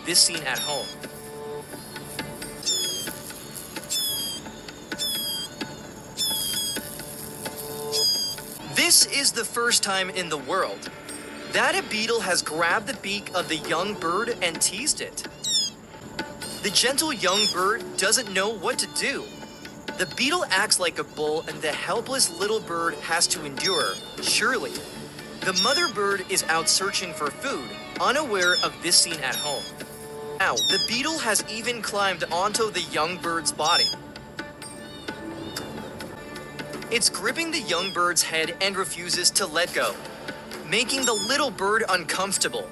this scene at home. This is the first time in the world that a beetle has grabbed the beak of the young bird and teased it. The gentle young bird doesn't know what to do. The beetle acts like a bull and the helpless little bird has to endure, surely. The mother bird is out searching for food, unaware of this scene at home. Now, the beetle has even climbed onto the young bird's body. It's gripping the young bird's head and refuses to let go, making the little bird uncomfortable.